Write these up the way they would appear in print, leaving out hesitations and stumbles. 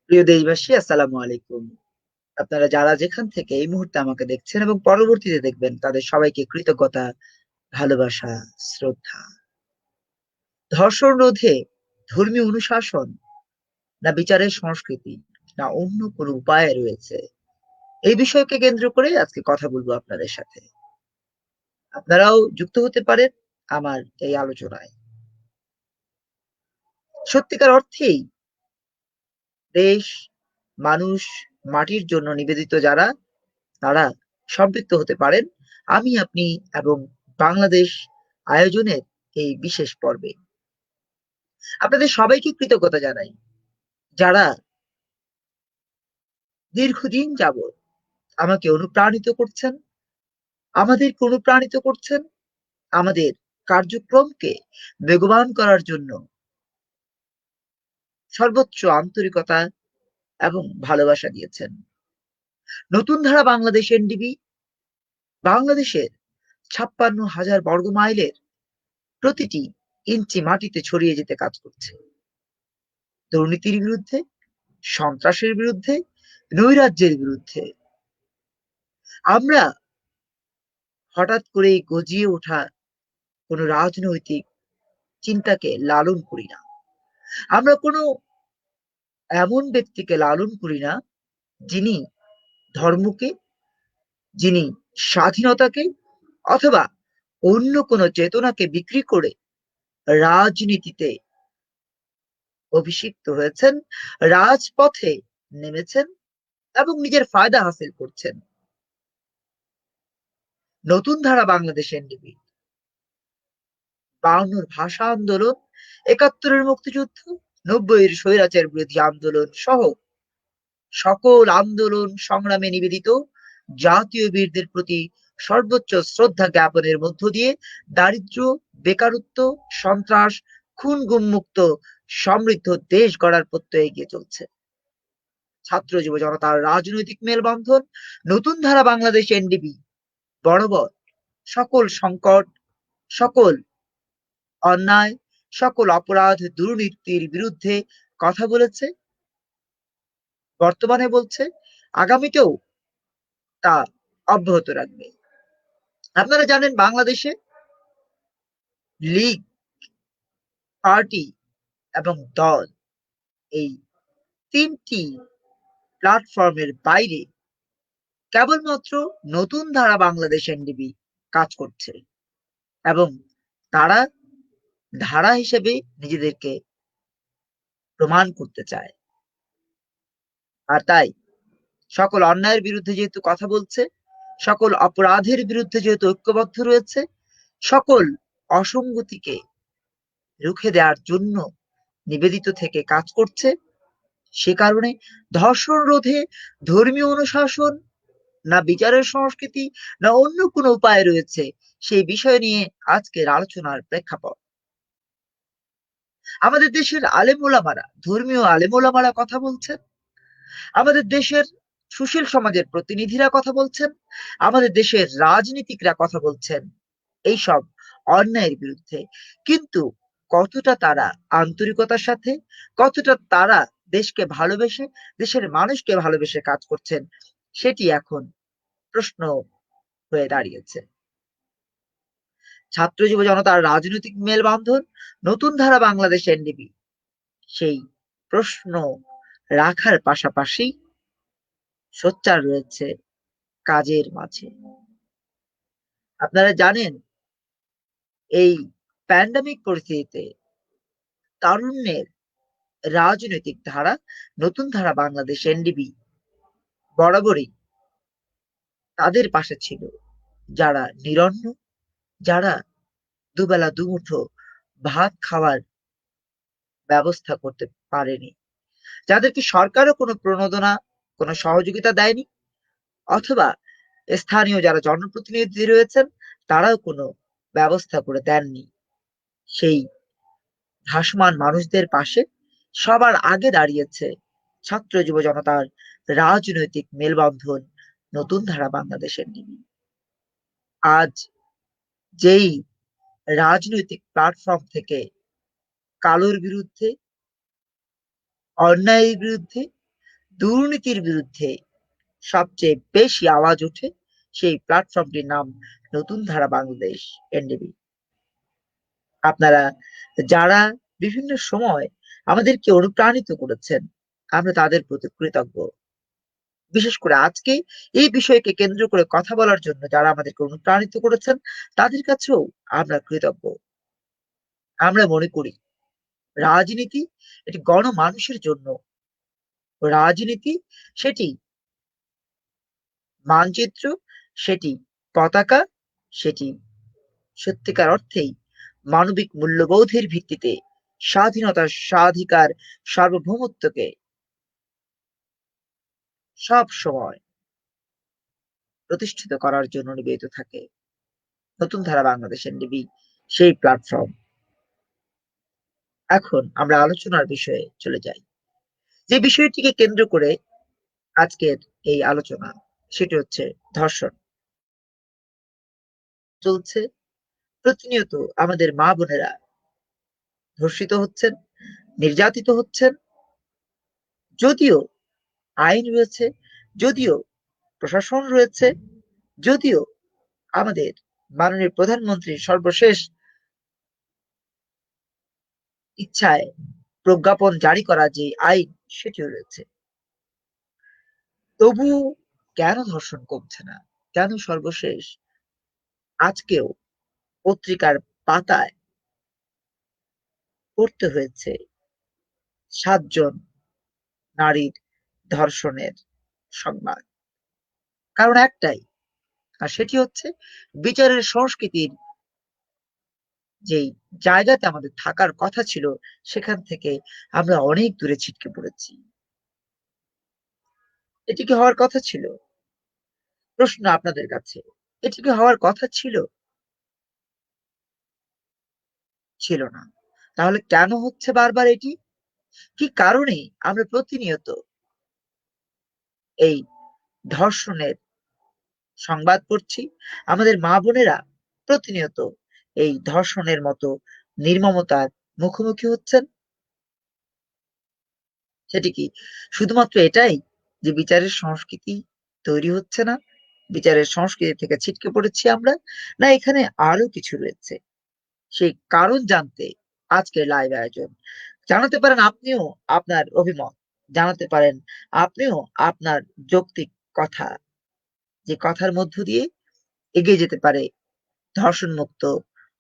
প্রিয় দেশবাসী, আসসালামু আলাইকুম। আপনারা যারা যেখান থেকে এই মুহূর্তে আমাকে দেখছেন এবং পরবর্তীতে দেখবেন তাদের সবাইকে কৃতজ্ঞতা, ভালোবাসা, শ্রদ্ধা। ধর্ষণ রোধে ধর্মীয় অনুশাসন না বিচারের সংস্কৃতি না অন্য কোনো উপায় রয়েছে? এই বিষয়কে কেন্দ্র করে আজকে কথা বলবো আপনাদের সাথে। আপনারাও যুক্ত হতে পারেন আমার এই আলোচনায়। সত্যিকার অর্থেই দেশ, মানুষ, মাটির জন্য নিবেদিত যারা তারা সম্পৃক্ত হতে পারেন আমি, আপনি এবং বাংলাদেশ আয়োজনের এই বিশেষ পর্বে। আপনাদের সবাইকে কৃতজ্ঞতা জানাই, যারা দীর্ঘদিন যাবৎ আমাকে অনুপ্রাণিত করছেন, আমাদেরকে অনুপ্রাণিত করছেন, আমাদের কার্যক্রমকে বেগবান করার জন্য সর্বোচ্চ আন্তরিকতা এবং ভালোবাসা দিয়েছেন। নতুন ধারা বাংলাদেশ এনডিবি বাংলাদেশের ৫৬,০০০ বর্গ মাইলের প্রতিটি ইঞ্চি মাটিতে ছড়িয়ে যেতে কাজ করছে। দুর্নীতির বিরুদ্ধে, সন্ত্রাসের বিরুদ্ধে, নৈরাজ্যের বিরুদ্ধে। আমরা হঠাৎ করেই গজিয়ে ওঠা কোনো রাজনৈতিক চিন্তাকে লালন করি না। আমরা কোনো এমন ব্যক্তিকে লালন করি না যিনি ধর্মকে, যিনি স্বাধীনতাকে অথবা অন্য কোনো চেতনাকে বিক্রি করে রাজনীতিতে অভিষিক্ত হয়েছেন, রাজপথে নেমেছেন এবং নিজের ফায়দা হাসিল করছেন। নতুন ধারা বাংলাদেশ এনডিবি ৫২র ভাষা আন্দোলন, ৭১-এর মুক্তিযুদ্ধ, ৯০-এর স্বৈরাচার বিরোধী আন্দোলন সহ সকল আন্দোলন সংগ্রামে নিবেদিত জাতীয় বীরদের প্রতি সর্বোচ্চ শ্রদ্ধা জ্ঞাপনের মধ্য দিয়ে দারিদ্র্য, বেকারত্ব, সন্ত্রাস, খুন-গুম মুক্ত সমৃদ্ধ দেশ গড়ার প্রত্যয়ে এগিয়ে চলছে। ছাত্র যুব জনতার রাজনৈতিক মেলবন্ধন, নতুন ধারা বাংলাদেশ এনডিবি বরাবর সকল সংকট, সকল অন্যায়, সকল অপরাধ, দুর্নীতির বিরুদ্ধে কথা বলেছে, বর্তমানে বলছে, আগামীতেও তা অব্যাহত রাখবে। আপনারা জানেন বাংলাদেশে লীগ, পার্টি এবং দল এই ৩টি প্ল্যাটফর্মের বাইরে কেবলমাত্র নতুন ধারা বাংলাদেশ এনডিবি কাজ করছে এবং তারা ধারা হিসেবে নিজেদেরকে প্রমাণ করতে চায়। আর তাই সকল অন্যায়ের বিরুদ্ধে যেহেতু কথা বলছে, সকল অপরাধের বিরুদ্ধে যেহেতু ঐক্যবদ্ধ রয়েছে, সকল অসঙ্গতিকে রুখে দেওয়ার জন্য নিবেদিত থেকে কাজ করছে, সে কারণে ধর্ষণ রোধে ধর্মীয় অনুশাসন না বিচারের সংস্কৃতি না অন্য কোনো উপায় রয়েছে, সেই বিষয় নিয়ে আজকের আলোচনার প্রেক্ষাপট। আমাদের দেশের আলেম ওলামারা, ধর্মীয় আলেম ওলামারা কথা বলছেন, আমাদের দেশের সুশীল সমাজের প্রতিনিধিরা কথা বলছেন, আমাদের দেশের রাজনীতিকরা কথা বলছেন এইসব অন্যায়ের বিরুদ্ধে। কিন্তু কতটা তারা আন্তরিকতার সাথে, কতটা তারা দেশকে ভালোবেসে, দেশের মানুষকে ভালোবেসে কাজ করছেন, সেটি এখন প্রশ্ন হয়ে দাঁড়িয়েছে। ছাত্র যুব জনতার রাজনৈতিক মেলবন্ধন, নতুন ধারা বাংলাদেশ এনডিবি সেই প্রশ্ন রাখার পাশাপাশি সোচ্চার রয়েছে কাজের মাঝে। আপনারা জানেন এই প্যান্ডামিক পরিস্থিতিতে তারুণ্যের রাজনৈতিক ধারা, নতুন ধারা বাংলাদেশ এনডিবি বরাবরই তাদের পাশে ছিল যারা নিরন্ন, যারা দুবেলা দুমুঠো ভাত খাওয়ার ব্যবস্থা করতে পারেনি, যাদেরকে সরকারও কোনো প্রণোদনা, কোনো সহযোগিতা দেয়নি, অথবা স্থানীয় যারা জনপ্রতিনিধি রয়েছেন তারাও কোনো ব্যবস্থা করে দেননি। সেই ভাসমান মানুষদের পাশে সবার আগে দাঁড়িয়েছে ছাত্র যুব জনতার রাজনৈতিক মেলবন্ধন, নতুন ধারা বাংলাদেশ এনডিবি। আজ যেই রাজনৈতিক প্ল্যাটফর্ম থেকে কালোর বিরুদ্ধে, অন্যায়ের বিরুদ্ধে, দুর্নীতির বিরুদ্ধে সবচেয়ে বেশি আওয়াজ ওঠে, সেই প্ল্যাটফর্মটির নাম নতুন ধারা বাংলাদেশ, এনডিবি। আপনারা যারা বিভিন্ন সময় আমাদেরকে অনুপ্রাণিত করেছেন, আমরা তাদের প্রতি কৃতজ্ঞ। বিশেষ করে আজকে এই বিষয়কে কেন্দ্র করে কথা বলার জন্য যারা আমাদেরকে অনুপ্রাণিত করেছেন, তাদের কাছেও আমরা কৃতজ্ঞ। আমরা মনে করি রাজনীতি এটি গণমানুষের জন্য। রাজনীতি সেটি মানচিত্র, সেটি পতাকা, সেটি সত্যিকার অর্থেই মানবিক মূল্যবোধের ভিত্তিতে স্বাধীনতার, স্বাধিকার, সার্বভৌমত্বকে সব সময় প্রতিষ্ঠিত করার জন্য নিবেদিত থাকে। নতুন ধারা বাংলাদেশ, এনডিবি সেই প্ল্যাটফর্ম। এখন আমরা আলোচনার বিষয়ে চলে যাই। যে বিষয়টিকে কেন্দ্র করে আজকের এই আলোচনা, সেটি হচ্ছে ধর্ষণ। চলছে প্রতিনিয়ত আমাদের মা বোনেরা ধর্ষিত হচ্ছেন, নির্যাতিত হচ্ছেন। যদিও আইন রয়েছে, যদিও প্রশাসন রয়েছে, যদিও আমাদের মাননীয় প্রধানমন্ত্রীর সর্বশেষ ইচ্ছায় প্রজ্ঞাপন জারি করা যে আইন, সেটিও রয়েছে, তবু কেন ধর্ষণ কমছে না? কেন সর্বশেষ আজকেও পত্রিকার পাতায় পড়তে হয়েছে ৭ জন নারীর ধর্ষণের সংবাদ? কারণ একটাই, আর সেটি হচ্ছে বিচারের সংস্কৃতির যেই জায়গাতে আমাদের থাকার কথা ছিল, সেখান থেকে আমরা অনেক দূরে ছিটকে পড়েছি। এটি কি হওয়ার কথা ছিল? প্রশ্ন আপনাদের কাছে, এটি কি হওয়ার কথা ছিল? ছিল না। তাহলে কেন হচ্ছে বারবার এটি? কি কারণে আমরা প্রতিনিয়ত এই ধর্ষণের সংবাদ পড়ছি? আমাদের মা বোনেরা প্রতিনিয়ত এই ধর্ষণের মতো নির্মমতার মুখোমুখি হচ্ছেন। সেটি কি শুধুমাত্র এটাই যে বিচারের সংস্কৃতি তৈরি হচ্ছে না, বিচারের সংস্কৃতি থেকে ছিটকে পড়েছি আমরা, না এখানে আরো কিছু রয়েছে? সেই কারণ জানতে আজকের লাইভ আয়োজন। জানাতে পারেন আপনিও আপনার অভিমত, জানাতে পারেন আপনিও আপনার যৌক্তিক কথা, যে কথার মধ্য দিয়ে এগিয়ে যেতে পারে ধর্ষণ মুক্ত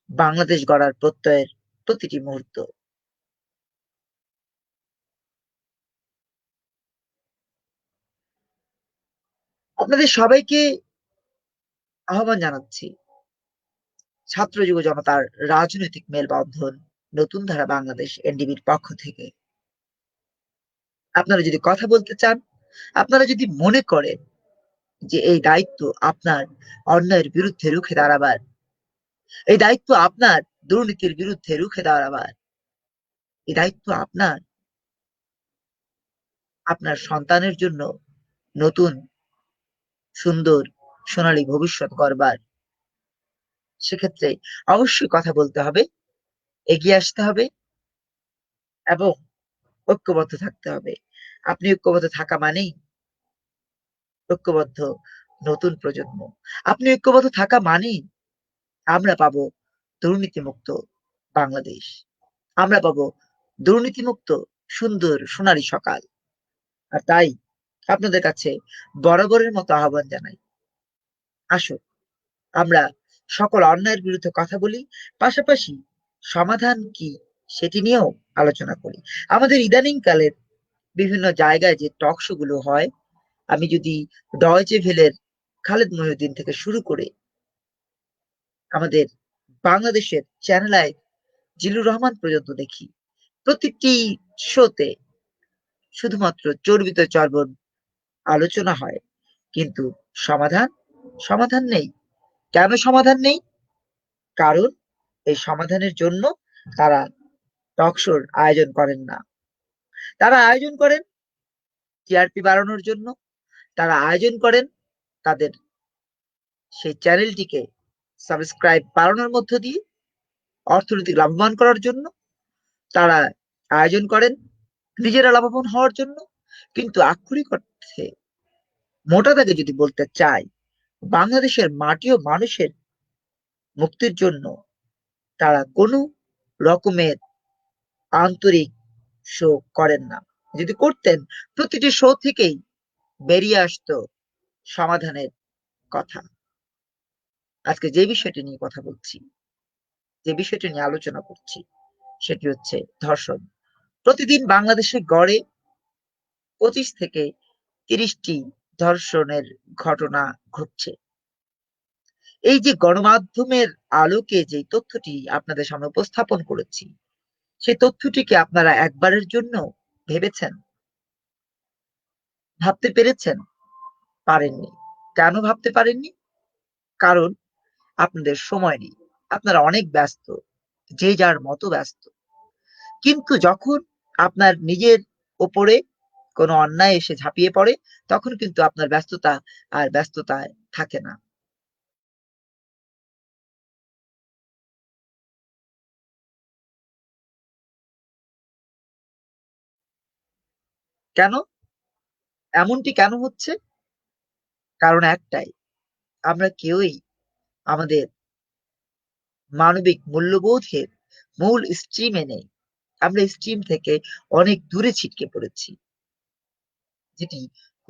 বাংলাদেশ গড়ার প্রত্যয়ের প্রতিটি মুহূর্ত। আপনাদের সবাইকে আহ্বান জানাচ্ছি ছাত্র যুব জনতার রাজনৈতিক মেলবন্ধন নতুন ধারা বাংলাদেশ, এনডিবির পক্ষ থেকে। আপনারা যদি কথা বলতে চান, আপনারা যদি মনে করেন যে এই দায়িত্ব আপনার অন্যায়ের বিরুদ্ধে রুখে দাঁড়াবার, এই দায়িত্ব আপনার দুর্নীতির বিরুদ্ধে রুখে দাঁড়াবার, এই দায়িত্ব আপনার আপনার সন্তানের জন্য নতুন সুন্দর সোনালী ভবিষ্যৎ গড়বার, সেক্ষেত্রে অবশ্যই কথা বলতে হবে, এগিয়ে আসতে হবে এবং ঐক্যবদ্ধ থাকতে হবে। আপনি ঐক্যবদ্ধ থাকা মানেই ঐক্যবদ্ধ নতুন প্রজন্ম। আপনি ঐক্যবদ্ধ থাকা মানেই আমরা পাবো দুর্নীতিমুক্ত বাংলাদেশ। আমরা পাবো দুর্নীতিমুক্ত সুন্দর সোনালী সকাল। আর তাই আপনাদের কাছে বরাবরের মতো আহ্বান জানাই, আসুন আমরা সকল অন্যায়ের বিরুদ্ধে কথা বলি, পাশাপাশি সমাধান কি সেটি নিয়েও আলোচনা করি। আমাদের ইদানিং কালের বিভিন্ন জায়গায় যে টক শো গুলো হয়, আমি যদি ডয়চে ভেলের খালেদ মহিউদ্দিন থেকে শুরু করে আমাদের বাংলাদেশের চ্যানেল আই জিল্লুর রহমান পর্যন্ত দেখি, প্রতিটি শোতে শুধুমাত্র চর্বিত চর্বণ আলোচনা হয়, কিন্তু সমাধান সমাধান নেই। কেন সমাধান নেই? কারণ এই সমাধানের জন্য তারা টক শোর আয়োজন করেন না। তারা আয়োজন করেন টিআরপি বাড়ানোর জন্য, তারা আয়োজন করেন তাদের সেই চ্যানেলটিকে সাবস্ক্রাইব বাড়ানোর মধ্য দিয়ে অর্থনৈতিক লাভবান করার জন্য, তারা আয়োজন করেন নিজেরা লাভবান হওয়ার জন্য। কিন্তু আক্ষরিক অর্থে মোটা দাগে যদি বলতে চাই, বাংলাদেশের মাটি ও মানুষের মুক্তির জন্য তারা কোনো রকমের আন্তরিক শো করেন না। যদি করতেন, প্রতিটি শো থেকেই বেরিয়ে আসতো সমাধানের কথা। আজকে যে বিষয়টি নিয়ে কথা বলছি, যে বিষয়টি নিয়ে আলোচনা করছি, সেটি হচ্ছে ধর্ষণ। প্রতিদিন বাংলাদেশে গড়ে 25 থেকে 30টি ধর্ষণের ঘটনা ঘটছে। এই যে গণমাধ্যমের আলোকে যে তথ্যটি আপনাদের সামনে উপস্থাপন করেছি, সেই তথ্যটিকে আপনারা একবারের জন্য ভেবেছেন, ভাবতে পেরেছেন? পারেননি। কেন ভাবতে পারেননি? কারণ আপনাদের সময় নেই। আপনারা অনেক ব্যস্ত, যে যার মতো ব্যস্ত। কিন্তু যখন আপনার নিজের উপরে কোনো অন্যায় এসে ঝাঁপিয়ে পড়ে, তখন কিন্তু আপনার ব্যস্ততা আর ব্যস্ততায় থাকে না। কেন? এমনটি কেন হচ্ছে? কারণ একটাই, আমরা কেউই আমাদের মানবিক মূল্যবোধের মূল স্ট্রিমে নেই। আমরা স্ট্রিম থেকে অনেক দূরে ছিটকে পড়েছি, যেটি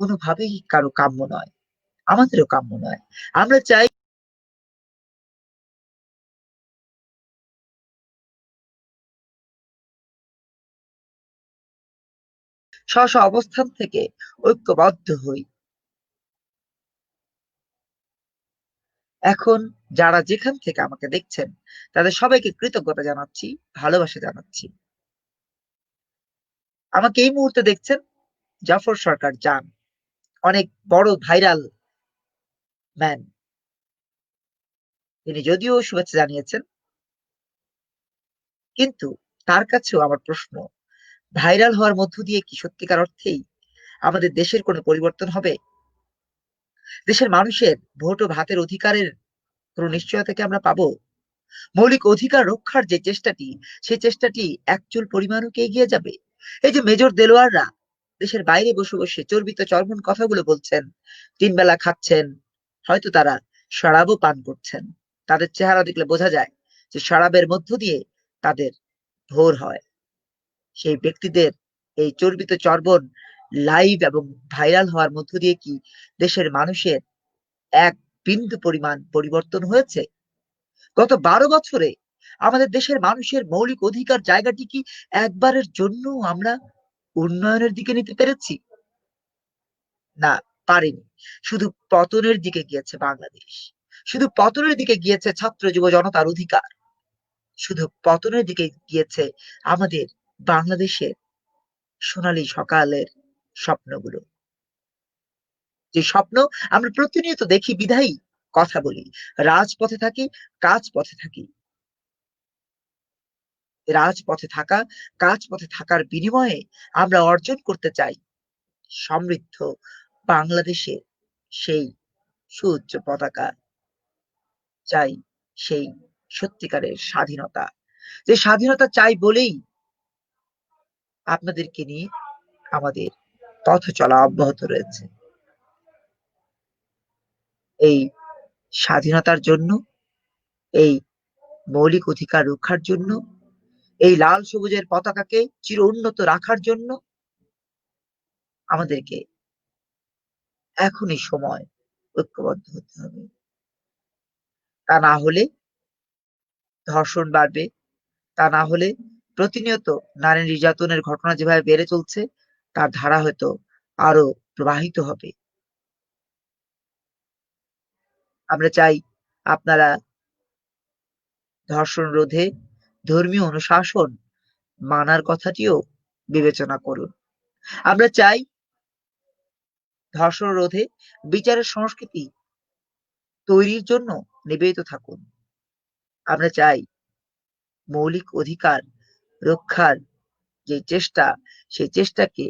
কোনোভাবেই কারো কাম্য নয়, আমাদেরও কাম্য নয়। আমরা চাই স্ব অবস্থান থেকে ঐক্যবদ্ধ হই। এখন যারা যেখান থেকে আমাকে দেখছেন, তাদের সবাইকে কৃতজ্ঞতা জানাচ্ছি, ভালোবাসা জানাচ্ছি। আমাকে এই মুহূর্তে দেখছেন জাফর সরকার জান, অনেক বড় ভাইরাল ম্যান। তিনি যদিও শুভেচ্ছা জানিয়েছেন, কিন্তু তার কাছেও আমার প্রশ্ন, ভাইরাল হওয়ার মধ্য দিয়ে কি সত্যিকার অর্থেই আমাদের দেশের কোনো পরিবর্তন হবে? দেশের মানুষের ভোট ও ভাতের অধিকারের কোনো নিশ্চয়তা কি আমরা পাবো? মৌলিক অধিকার রক্ষার যে চেষ্টাটি, সেই চেষ্টাটি একচুল পরিমাণও কি এগিয়ে যাবে? এই যে মেজর দেলোয়াররা দেশের বাইরে বসে বসে চর্বিত চর্বণ কথাগুলো বলছেন, 3 বেলা খাচ্ছেন, হয়তো তারা শরাবও পান করছেন। তাদের চেহারা দেখলে বোঝা যায় যে শরাবের মধ্য দিয়ে তাদের ভোর হয়। সেই ব্যক্তিদের এই চর্বিত চর্বণ লাইভ এবং ভাইরাল হওয়ার মধ্য দিয়ে কি দেশের মানুষের এক বিন্দু পরিমাণ পরিবর্তন হয়েছে? গত 12 বছরে আমাদের দেশের মানুষের মৌলিক অধিকার জায়গাটি কি একবারের জন্য আমরা উন্নয়নের দিকে নিতে পেরেছি? না, পারেনি। শুধু পতনের দিকে গিয়েছে বাংলাদেশ। শুধু পতনের দিকে গিয়েছে ছাত্র যুব জনতার অধিকার। শুধু পতনের দিকে গিয়েছে আমাদের বাংলাদেশের সোনালী সকালের স্বপ্নগুলো। যে স্বপ্ন আমরা প্রতিনিয়ত দেখি বিধায়ী কথা বলি। রাজপথে থাকি, কাজপথে থাকি। রাজপথে থাকা, কাজপথে থাকার বিনিময়ে আমরা অর্জন করতে চাই সমৃদ্ধ বাংলাদেশের সেই সুউচ্চ পতাকা, চাই সেই সত্যিকারের স্বাধীনতা। যে স্বাধীনতা চাই বলেই আপনাদেরকে নিয়ে আমাদের পথ চলা অব্যাহত রয়েছে। এই স্বাধীনতার জন্য, এই মৌলিক অধিকার রক্ষার জন্য, এই লাল সবুজের পতাকাকে চির উন্নত রাখার জন্য আমাদেরকে এখনই সময় ঐক্যবদ্ধ হতে হবে। তা না হলে ধর্ষণ বাড়বে, তা না হলে প্রতিনিয়ত নারী নির্যাতনের ঘটনা যেভাবে বেড়ে চলছে, তার ধারা হয়তো আরো প্রবাহিত হবে। আমরা চাই আপনারা ধর্ষণ রোধে ধর্মীয় অনুশাসন মানার কথাটিও বিবেচনা করুন। আমরা চাই ধর্ষণ রোধে বিচারের সংস্কৃতি তৈরির জন্য নিবেদিত থাকুন। আমরা চাই মৌলিক অধিকার রক্ষার যে চেষ্টা, সেই চেষ্টাকে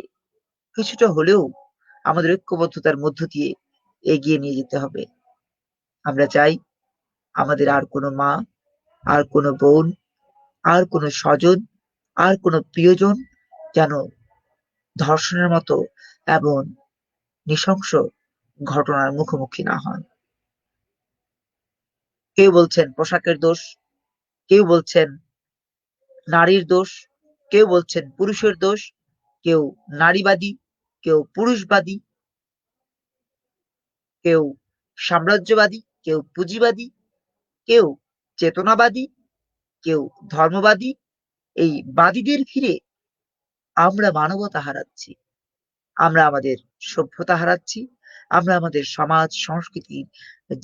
কিছুটা হলেও আমাদের ঐক্যবদ্ধতার মধ্য দিয়ে এগিয়ে নিয়ে যেতে হবে। আমরা চাই আমাদের আর কোনো মা, আর কোনো বোন, আর কোনো স্বজন, আর কোনো প্রিয়জন যেন ধর্ষণের মতো এবং নৃশংস ঘটনার মুখোমুখি না হন। কেউ বলছেন পোশাকের দোষ, কেউ বলছেন নারীর দোষ, কেউ বলছেন পুরুষের দোষ, কেউ নারীবাদী, কেউ পুরুষবাদী, কেউ সাম্রাজ্যবাদী, কেউ পুঁজিবাদী, কেউ চেতনাবাদী, কেউ ধর্মবাদী। এই বাদীদের ঘিরে আমরা মানবতা হারাচ্ছি, আমরা আমাদের সভ্যতা হারাচ্ছি, আমরা আমাদের সমাজ সংস্কৃতির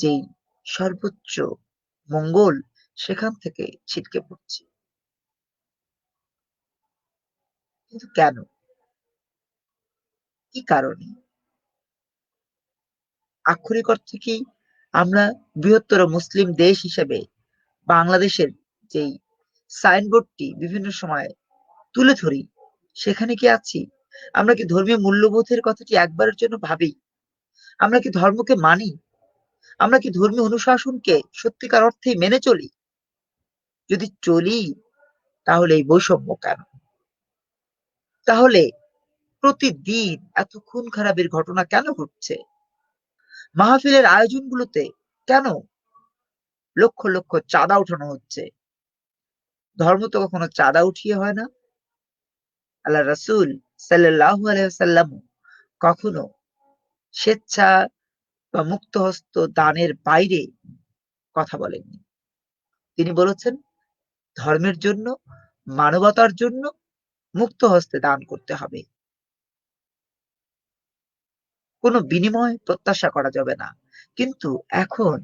যেই সর্বোচ্চ মঙ্গল সেখান থেকে ছিটকে পড়ছি। কিন্তু কেন? কি কারণে? আক্ষরিক অর্থে কি আমরা বৃহত্তর মুসলিম দেশ হিসেবে বাংলাদেশের যেই সাইনবোর্ডটি বিভিন্ন সময় তুলে ধরি সেখানে কি আছি? আমরা কি ধর্মীয় মূল্যবোধের কথাটি একবারের জন্য ভাবি? আমরা কি ধর্মকে মানি? আমরা কি ধর্মীয় অনুশাসনকে সত্যিকার অর্থেই মেনে চলি? যদি চলি তাহলে এই বৈষম্য কেন? তাহলে প্রতিদিন এত খুন খারাপের ঘটনা কেন ঘটছে? মাহফিলের আয়োজনগুলোতে কেন লক্ষ লক্ষ চাঁদা উঠানো হচ্ছে? ধর্ম তো কখনো চাঁদা উঠিয়ে হয় না। আল্লাহ রাসূল সাল্লাল্লাহু আলাইহি ওয়াসাল্লাম কখনো স্বেচ্ছা বা মুক্তহস্ত দানের বাইরে কথা বলেননি। তিনি বলেছেন ধর্মের জন্য, মানবতার জন্য মুক্ত হস্তে দান করতে হবে। কোনো বিনিময় প্রত্যাশা করা যাবে না। কিন্তু এখন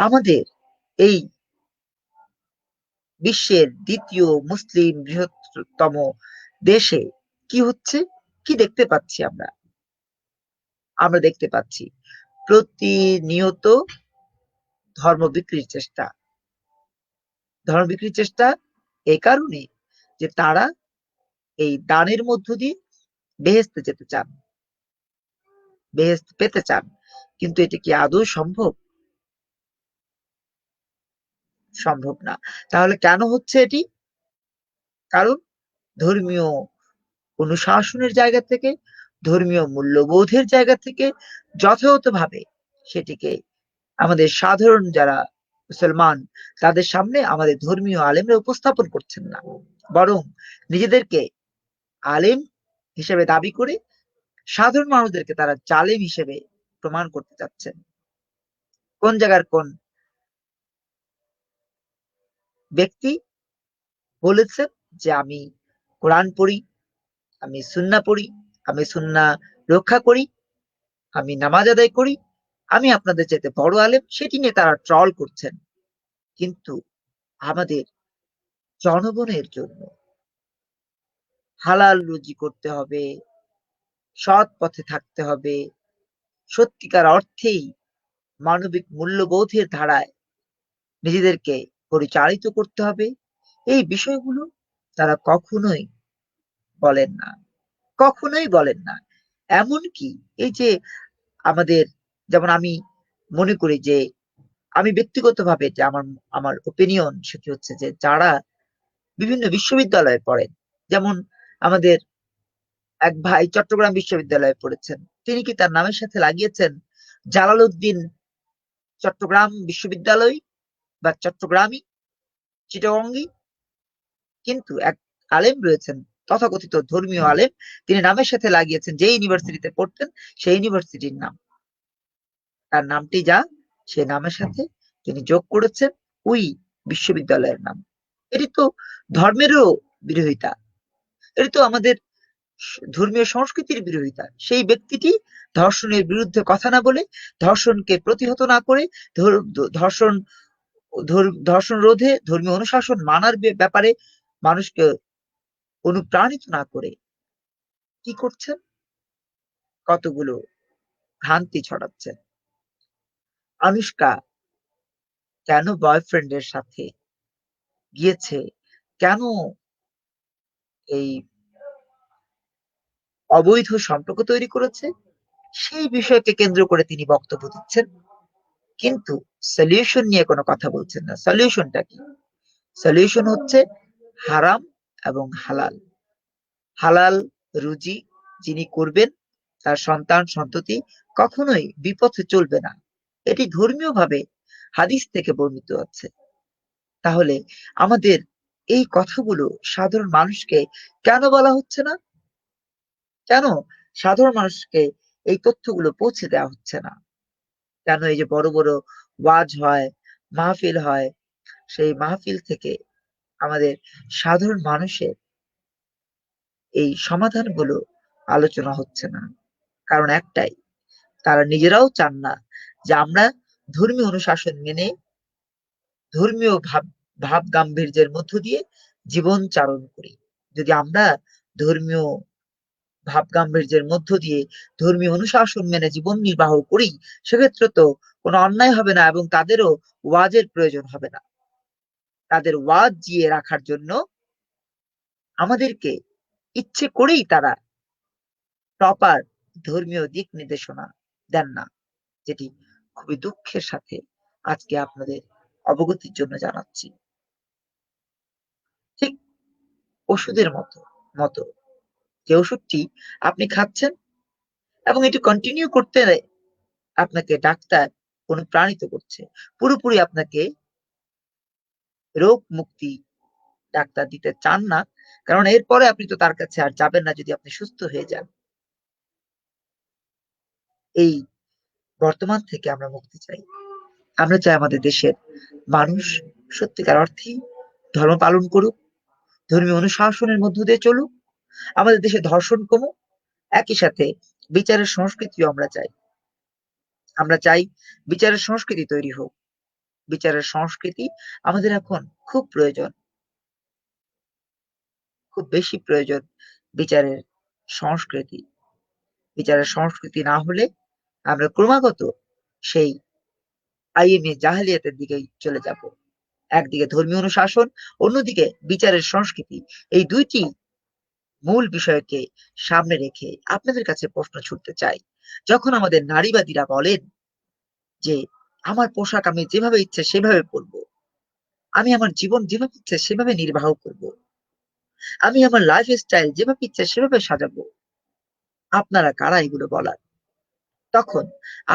আমাদের এই বিশ্বের দ্বিতীয় মুসলিম বৃহত্তম দেশে কি হচ্ছে? কি দেখতে পাচ্ছি আমরা? আমরা দেখতে পাচ্ছি প্রতিনিয়ত ধর্ম বিক্রির চেষ্টা। ধর্ম বিক্রির চেষ্টা এই কারণে যে তারা এই দানের মধ্য দিয়ে বেহেশতে যেতে চান, বেহেশত পেতে চান। কিন্তু এটা কি আদৌ সম্ভব? সম্ভব না। তাহলে কেন হচ্ছে এটি? কারণ ধর্মীয় অনুশাসনের জায়গা থেকে, ধর্মীয় মূল্যবোধের জায়গা থেকে যথাযথভাবে সেটিকে আমাদের সাধারণ যারা মুসলমান তাদের সামনে আমাদের ধর্মীয় আলেমরা উপস্থাপন করছেন না। বরং নিজেদেরকে আলেম হিসেবে দাবি করে সাধারণ মানুষদেরকে তারা জালেম হিসেবে প্রমাণ করতে চাচ্ছেন। কোন জায়গার কোন ব্যক্তি বলেছেন যে আমি কোরআন পড়ি, আমি সুন্নাহ পড়ি, আমি সুন্নাহ রক্ষা করি, আমি নামাজ আদায় করি, আমি আপনাদের চাইতে বড় আলেম, সেটি নিয়ে তারা ট্রল করছেন। কিন্তু আমাদের জনগণের জন্য হালাল রুজি করতে হবে, সৎ পথে থাকতে হবে, সত্যিকার অর্থেই মানবিক মূল্যবোধের ধারায় নিজেদেরকে পরিচালিত করতে হবে। এই বিষয়গুলো তারা কখনোই বলেন না, কখনোই বলেন না। এমনকি এই যে আমাদের যেমন আমি মনে করি যে আমি ব্যক্তিগতভাবে যে আমার আমার ওপিনিয়ন সেটি হচ্ছে যে যারা বিভিন্ন বিশ্ববিদ্যালয়ে পড়েন, যেমন আমাদের এক ভাই চট্টগ্রাম বিশ্ববিদ্যালয়ে পড়েছেন, তিনি কি তার নামের সাথে লাগিয়েছেন জালালউদ্দিন চট্টগ্রাম বিশ্ববিদ্যালয় বা চট্টগ্রামী চিটাগঙ্গী? কিন্তু এক আলেম রয়েছেন, তথাকথিত ধর্মীয় আলেম, তিনি নামের সাথে লাগিয়েছেন যে ইউনিভার্সিটিতে পড়তেন সেই ইউনিভার্সিটির নাম। তার নামটি যা সে নামের সাথে তিনি যোগ করেছেন ওই বিশ্ববিদ্যালয়ের নাম। এটি তো ধর্মেরও বিরোধিতা, এটি তো আমাদের ধর্মীয় সংস্কৃতির বিরোধিতা। সেই ব্যক্তিটি ধর্ষণের বিরুদ্ধে কথা না বলে, ধর্ষণকে প্রতিহত না করে, ধর্ষণ ধর্ষণ রোধে ধর্মীয় অনুশাসন মানার ব্যাপারে মানুষকে অনুপ্রাণিত না করে কি করছেন? কতগুলো ভ্রান্তি ছড়াচ্ছেন। আনুষ্কা কেন বয়ফ্রেন্ডের সাথে গিয়েছে, কেন এই অবৈধ সম্পর্ক তৈরি করেছে, সেই বিষয়কে কেন্দ্র করে তিনি বক্তব্য দিচ্ছেন, কিন্তু সলিউশন নিয়ে কোনো কথা বলছেন না। সলিউশনটা কি? সলিউশন হচ্ছে হারাম এবং হালাল, হালাল রুজি যিনি করবেন তার সন্তান সন্ততি কখনোই বিপথে চলবে না। এটি ধর্মীয়ভাবে হাদিস থেকে বর্ণিত আছে। তাহলে আমাদের এই কথাগুলো সাধারণ মানুষকে কেন বলা হচ্ছে না? কেন সাধারণ মানুষকে এই তথ্যগুলো পৌঁছে দেওয়া হচ্ছে না? কেন এই যে বড় বড় ওয়াজ হয়, মাহফিল হয়, সেই মাহফিল থেকে আমাদের সাধারণ মানুষের এই সমাধানগুলো আলোচনা হচ্ছে না? কারণ একটাই, তারা নিজেরাও চান না যে আমরা ধর্মীয় অনুশাসন মেনে ধর্মীয় ভাব গাম্ভীর্যের মধ্য দিয়ে জীবন চারণ করি। যদি আমরা ধর্মীয় ভাব গাম্ভীর্যের মধ্য দিয়ে ধর্মীয় অনুশাসন মেনে জীবন নির্বাহ করি, সেক্ষেত্রে তো কোনো অন্যায় হবে না এবং তাদেরও ওয়াজের প্রয়োজন হবে না। তাদের ওয়াজ জিয়ে রাখার জন্য আমাদেরকে ইচ্ছে করেই তারা প্রপার ধর্মীয় দিক নির্দেশনা দেন না, যেটি খুবই দুঃখের সাথে আজকে আপনাদের অবগতির জন্য জানাচ্ছি। ঠিক ওষুধের মতো যে ওষুধটি আপনি খাচ্ছেন এবং এটি কন্টিনিউ করতে আপনাকে ডাক্তার অনুপ্রাণিত করছে, পুরোপুরি আপনাকে রোগ মুক্তি ডাক্তার দিতে চান না, কারণ এরপরে আপনি তো তার কাছে আর যাবেন না যদি আপনি সুস্থ হয়ে যান। এই বর্তমান থেকে আমরা মুক্তি চাই। আমরা চাই আমাদের দেশের মানুষ সত্যিকার অর্থেই ধর্ম পালন করুক, ধর্মীয় অনুশাসনের মধ্য দিয়ে চলুক, আমাদের দেশে ধর্ষণ কমুক, একই সাথে বিচারের সংস্কৃতিও আমরা চাই। আমরা চাই বিচারের সংস্কৃতি তৈরি হোক। বিচারের সংস্কৃতি আমাদের এখন খুব প্রয়োজন, খুব বেশি প্রয়োজন বিচারের সংস্কৃতি। বিচারের সংস্কৃতি না হলে আমরা ক্রমাগত সেই আইএমএ জাহেলিয়াতের দিকেই চলে যাব। একদিকে ধর্মীয় অনুশাসন, অন্যদিকে বিচারের সংস্কৃতি। এই দুইটি মূল বিষয়কে সামনে রেখে আপনাদের কাছে প্রশ্ন ছুড়তে চাই। যখন আমাদের নারীবাদীরা বলেন যে আমার পোশাক আমি যেভাবে ইচ্ছে সেভাবে পরবো, আমি আমার জীবন যেভাবে ইচ্ছে সেভাবে নির্বাহ করব, আমি আমার লাইফ স্টাইল যেভাবে ইচ্ছে সেভাবে সাজাবো, আপনারা কারা এগুলো বলার? তখন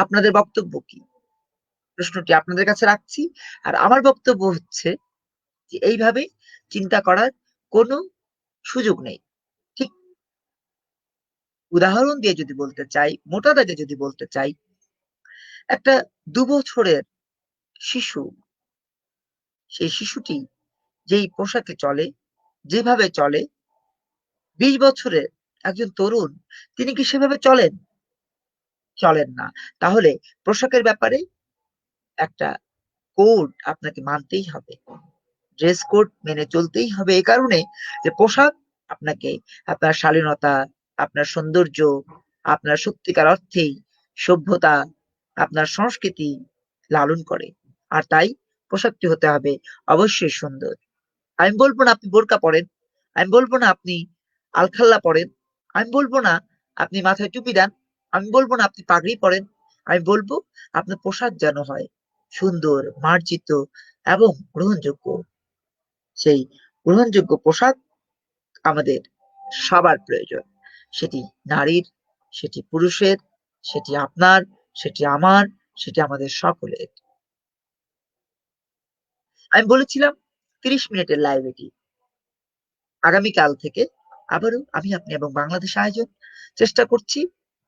আপনাদের বক্তব্য কি? প্রশ্নটি আপনাদের কাছে রাখছি। আর আমার বক্তব্য হচ্ছে যে এইভাবে চিন্তা করার কোনো সুযোগ নেই। ঠিক উদাহরণ দিয়ে যদি বলতে চাই, মোটা দাগে যদি বলতে চাই, একটা ২ বছরের শিশু, সেই শিশুটি যেই পোশাকে চলে, যেভাবে চলে, ২০ বছরের একজন তরুণ তিনি কি সেভাবে চলেন? চলেন না। তাহলে পোশাকের ব্যাপারে একটা কোড আপনাকে মানতেই হবে। ড্রেস কোড মেনে চলতেই হবে এই কারণে যে পোশাক আপনাকে আপনার শালীনতা, আপনার সৌন্দর্য, আপনার সত্যিকার অর্থেই সভ্যতা, আপনার সংস্কৃতি লালন করে। আর তাই পোশাকটি হতে হবে অবশ্যই সুন্দর। আমি বলব না আপনি বোরকা পড়েন, আমি বলব না আপনি আলখাল্লা পড়েন, আমি বলব না আপনি মাথায় টুপি দেন, আমি বলব না আপনি পাগড়ি পড়েন, আমি বলব আপনার পোশাক যেন হয় সুন্দর, মার্জিত এবং গ্রহণযোগ্য। সেই গ্রহণযোগ্য পোশাক আমাদের সবার প্রয়োজন। সেটি নারীর, সেটি পুরুষের, সেটি আপনার, সেটি আমার, সেটি আমাদের সকলের। আমি বলেছিলাম ৩০ মিনিটের লাইভ এটি। আগামীকাল থেকে আবারও আমি, আপনি এবং বাংলাদেশ আয়োজন চেষ্টা করছি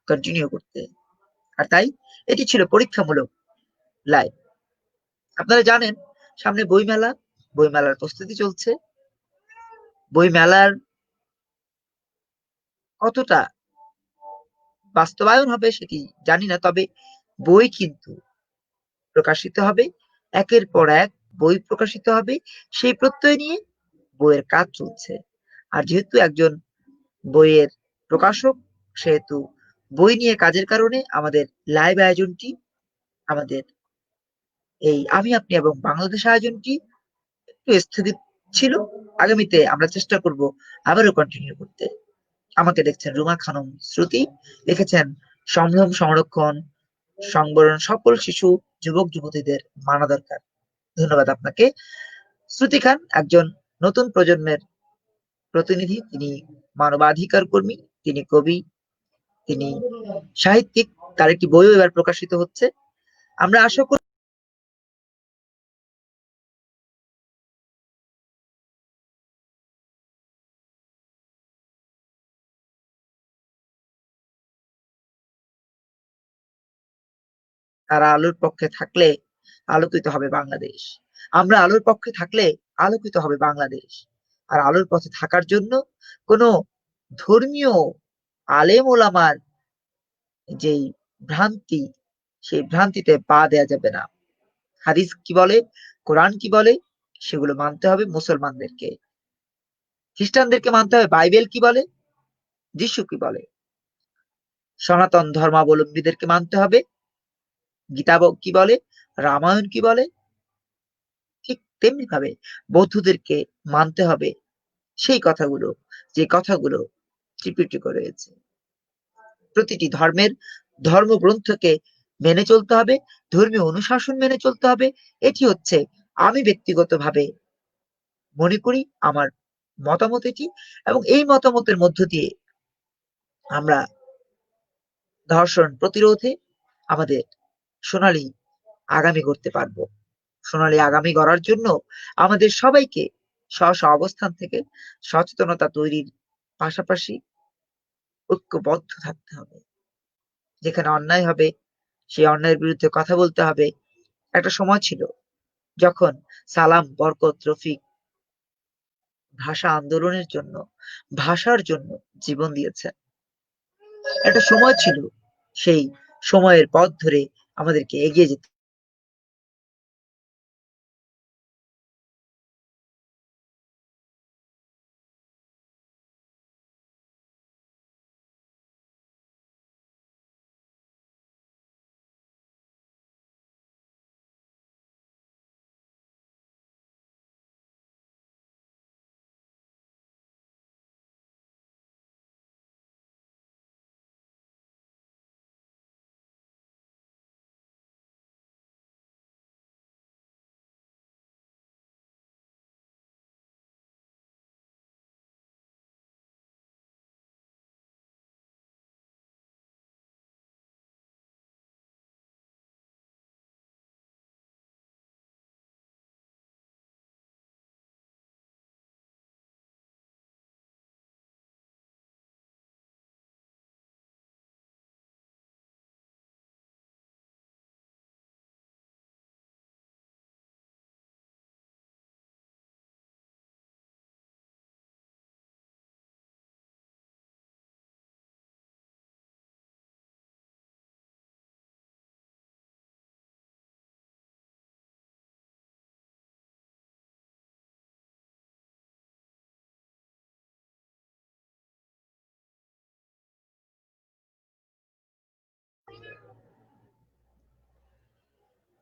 কন্টিনিউ করতে। আর তাই এটি ছিল পরীক্ষামূলক লাইভ। আপনারা জানেন সামনে বইমেলা, বইমেলার প্রস্তুতি চলছে। বইমেলার কতটা বাস্তবায়ন হবে সেটি জানি না, তবে বই কিন্তু প্রকাশিত হবে, একের পর এক বই প্রকাশিত হবে, সেই প্রত্যয় নিয়ে বইয়ের কাজ চলছে। আর যেহেতু একজন বইয়ের প্রকাশক, সেহেতু বই নিয়ে কাজের কারণে আমাদের লাইভ আয়োজনটি, আমাদের এই আমি আপনি এবং বাংলাদেশ আয়োজনটি একটু স্থগিত ছিল। আগামীতে আমরা চেষ্টা করব আবারও কন্টিনিউ করতে। আমাকে দেখছেন রুমা খানম শ্রুতি, লিখেছেন সম্ভ্রম সংরক্ষণ সংবরণ সকল শিশু যুবক যুবতীদের মানা দরকার। ধন্যবাদ আপনাকে। শ্রুতি খান একজন নতুন প্রজন্মের প্রতিনিধি, তিনি মানবাধিকার কর্মী, তিনি কবি, তিনি সাহিত্যিক, তার একটি বইও এবার প্রকাশিত হচ্ছে। আমরা আশা করি তারা আলোর পক্ষে থাকলে আলোকিত হবে বাংলাদেশ। আমরা আলোর পক্ষে থাকলে আলোকিত হবে বাংলাদেশ। আর আলোর পথে থাকার জন্য কোন ধর্মীয় আলেম ওলামার যেই ভ্রান্তি, সেই ভ্রান্তিতে পা দেয়া যাবে না। হাদিস কি বলে, কোরআন কি বলে, সেগুলো মানতে হবে মুসলমানদেরকে। খ্রিস্টানদেরকে মানতে হবে বাইবেল কি বলে, যিশু কি বলে। সনাতন ধর্মাবলম্বীদেরকে মানতে হবে গীতা কি বলে, রামায়ণ কি বলে। ঠিক তেমনি ভাবে বৌদ্ধদেরকে মানতে হবে সেই কথাগুলো, যে কথাগুলো ত্রিপিটকে রয়েছে। প্রতিটি ধর্মের ধর্মগ্রন্থকে মেনে চলতে হবে, ধর্মীয় অনুশাসন মেনে চলতে হবে। এটি হচ্ছে আমি ব্যক্তিগতভাবে মনে করি, আমার মতামত এটি। এবং এই মতামতের মধ্য দিয়ে আমরা ধর্ষণ প্রতিরোধে আমাদের সোনালী আগামী করতে পারবো। সোনালী আগামী গড়ার জন্য আমাদের সবাইকে স্ব স্ব অবস্থান থেকে সচেতনতা তৈরির পাশাপাশি ঐক্যবদ্ধ থাকতে হবে। যেখানে অন্যায় হবে সেই অন্যায়ের বিরুদ্ধে কথা বলতে হবে। একটা সময় ছিল যখন সালাম, বরকত, রফিক ভাষা আন্দোলনের জন্য, ভাষার জন্য জীবন দিয়েছেন। একটা সময় ছিল, সেই সময়ের পথ ধরে আমাদেরকে এগিয়ে যেতে।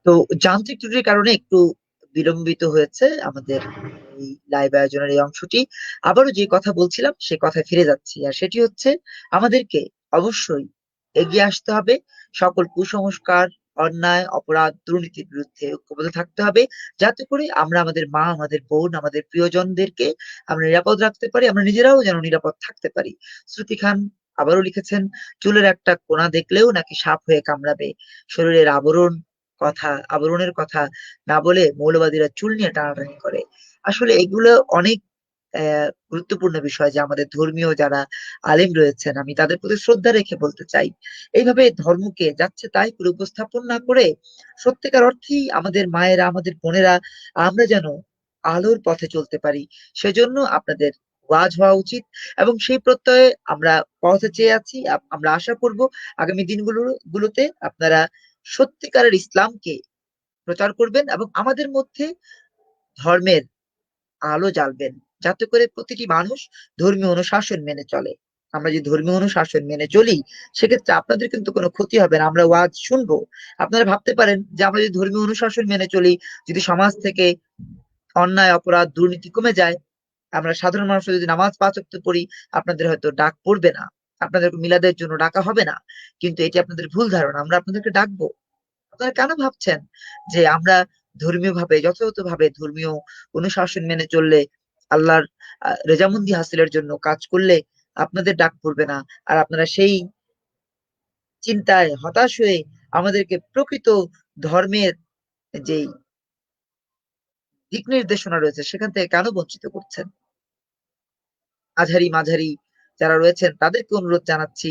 তো যান্ত্রিক ত্রুটির কারণে একটু বিলম্বিত হয়েছে আমাদের এই লাইভ আয়োজনের এই অংশটি। আবারও যে কথা বলছিলাম সে কথায় ফিরে যাচ্ছি, আর সেটি হচ্ছে আমাদেরকে অবশ্যই এগিয়ে আসতে হবে। সকল কুসংস্কার, অন্যায়, অপরাধ, দুর্নীতির বিরুদ্ধে ঐক্যবদ্ধ থাকতে হবে, যাতে করে আমরা আমাদের মা, আমাদের বোন, আমাদের প্রিয়জনদেরকে আমরা নিরাপদ রাখতে পারি, আমরা নিজেরাও যেন নিরাপদ থাকতে পারি। শ্রুতি খান আবারও লিখেছেন, চুলের একটা কোণা দেখলেও নাকি সাপ হয়ে কামড়াবে। শরীরের আবরণের কথা না বলে মৌলবাদীরা চুল নিয়ে টানাটানি করে। আসলে এগুলো অনেক গুরুত্বপূর্ণ বিষয়, যে আমাদের ধর্মীয় যারা আলেম রয়েছেন, আমি তাদের প্রতি শ্রদ্ধা রেখে বলতে চাই, এইভাবে ধর্মকে যাচ্ছে তাই করে উপস্থাপন না করে সত্যিকার অর্থেই আমাদের মায়েরা, আমাদের বোনেরা, আমরা যেন আলোর পথে চলতে পারি, সেজন্য আপনাদের ওয়াজ হওয়া উচিত। এবং সেই প্রত্যয়ে আমরা পথে চেয়ে আছি। আমরা আশা করব আগামী দিনগুলোতে আপনারা সত্যিকারের ইসলামকে প্রচার করবেন এবং আমাদের মধ্যে ধর্মের আলো জ্বালবেন, যাতে করে প্রতিটি মানুষ ধর্মীয় অনুশাসন মেনে চলে। আমরা যদি ধর্মীয় অনুশাসন মেনে চলি, সেক্ষেত্রে আপনাদের কিন্তু কোনো ক্ষতি হবে না। আমরা ওয়াজ শুনবো, আপনারা ভাবতে পারেন যে আমরা যদি ধর্মীয় অনুশাসন মেনে চলি, যদি সমাজ থেকে অন্যায়, অপরাধ, দুর্নীতি কমে যায়, আমরা সাধারণ মানুষ যদি নামাজ ৫ ওয়াক্ত পড়ি, আপনাদের হয়তো ডাক পড়বে না, আপনাদের মিলাদের জন্য ডাকা হবে না। কিন্তু এটি আপনাদের ভুল ধারণা, আমরা আপনাদেরকে ডাকবো। আপনারা কেন ভাবছেন যে আমরা ধর্মীয় ভাবে, যথাযথ ভাবে ধর্মীয় অনুশাসন মেনে চললে, আল্লাহর রেজামন্দি হাসিলের জন্য কাজ করলে আপনাদের ডাক পড়বে না, আর আপনারা সেই চিন্তায় হতাশ হয়ে আমাদেরকে প্রকৃত ধর্মের যেই দিক নির্দেশনা রয়েছে সেখান থেকে কেন বঞ্চিত করছেন? আজহারি মাঝারি যারা রয়েছেন তাদেরকে অনুরোধ জানাচ্ছি,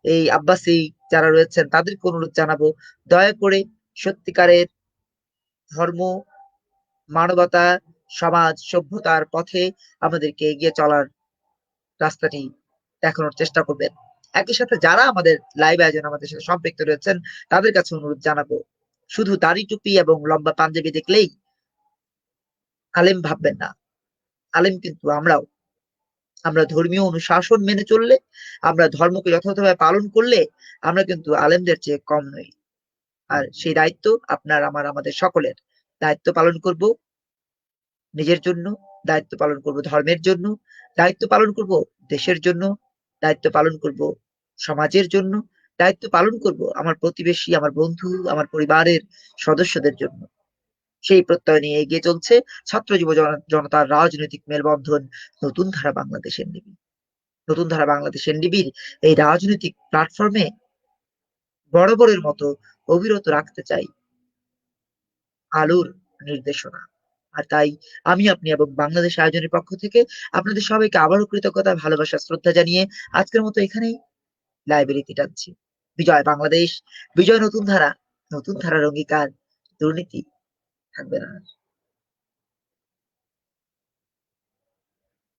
এই আব্বাসী যারা রয়েছেন তাদেরকে অনুরোধ জানাবো, দয়া করে সত্যিকারের ধর্ম, মানবতা, সমাজ, সভ্যতার পথে আমাদেরকে এগিয়ে চলার রাস্তাটি দেখানোর চেষ্টা করবেন। একই সাথে যারা আমাদের লাইভ আয়োজনে আমাদের সাথে সম্পৃক্ত রয়েছেন তাদের কাছে অনুরোধ জানাবো, শুধু দাড়ি টুপি এবং লম্বা পাঞ্জাবি দেখলেই আলেম ভাববেন না। আলেম কিন্তু আমরাও। আমরা ধর্মীয় অনুশাসন মেনে চললে, আমরা ধর্মকে যথাযথভাবে পালন করলে আমরা কিন্তু আলেমদের চেয়ে কম নই। আর সেই দায়িত্ব আপনার, আমার, আমাদের সকলের। দায়িত্ব পালন করব নিজের জন্য, দায়িত্ব পালন করব ধর্মের জন্য, দায়িত্ব পালন করব দেশের জন্য, দায়িত্ব পালন করব সমাজের জন্য, দায়িত্ব পালন করব আমার প্রতিবেশী, আমার বন্ধু, আমার পরিবারের সদস্যদের জন্য। সেই প্রত্যয় নিয়ে এগিয়ে চলছে ছাত্র যুব জনতার রাজনৈতিক মেলবন্ধন নতুন ধারা বাংলাদেশ এনডিপি। নতুন ধারা বাংলাদেশ এনডিবির এই রাজনৈতিক প্ল্যাটফর্মে বরাবরের মতো অবিরত রাখতে চাই আলোর নির্দেশনা। আর তাই আমি, আপনি এবং বাংলাদেশ আয়োজনের পক্ষ থেকে আপনাদের সবাইকে আবারও কৃতজ্ঞতা, ভালোবাসা, শ্রদ্ধা জানিয়ে আজকের মতো এখানেই লাইব্রেরিতে টানছি। বিজয় বাংলাদেশ, বিজয় নতুন ধারা, নতুন ধারার অঙ্গীকার, দুর্নীতি থাকবে না।